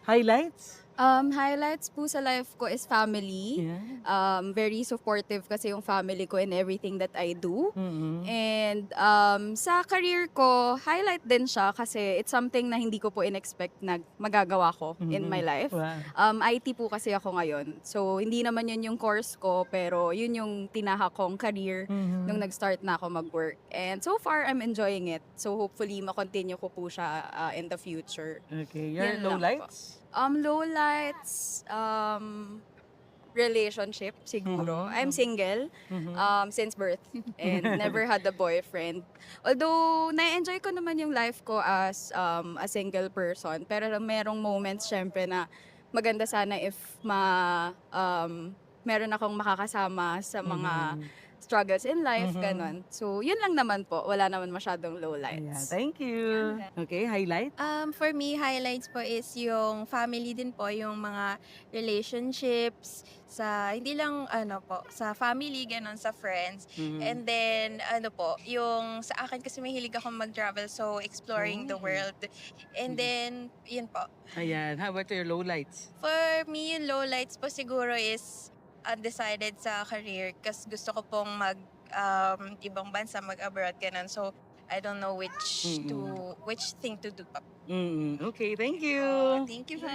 Highlights? Highlights po sa life ko is family. Yeah. Very supportive kasi yung family ko in everything that I do. Mm. And sa career ko, highlight din siya kasi it's something na hindi ko po in-expect na magagawa ko in my Mm. life. Wow. IT po kasi ako ngayon. So, hindi naman yun yung course ko, pero yun yung tinahak kong career nung Mhm. nag-start na ako mag-work. And so far, I'm enjoying it. So, hopefully, makontinue ko po siya in the future. Okay, your Yan lang po. lowlights? Lowlights, relationship siguro. I'm Mhm. single Mhm. since birth and never had a boyfriend. Although, na-enjoy ko naman yung life ko as a single person. Pero merong moments syempre na maganda sana if meron akong makakasama sa mga Mhm. struggles in life, Mhm. ganon. So, yun lang naman po. Wala naman masyadong Ayan, lowlights. thank you. Okay, highlight? For me, highlights po is yung family din po, yung mga relationships sa hindi lang ano po, sa family, gano'n, sa friends. Mhm. And then ano po, yung sa akin kasi mahilig akong mag-travel, so exploring the Oh. world. And Mhm. then, yun po. Ayan, how about your lowlights? For me, yung lowlights po siguro is undecided sa career kasi gusto ko pong ibang bansa, mag-abroad, gano'n. So, I don't know Mm. which thing to do pa. Okay, thank you. Thank you po.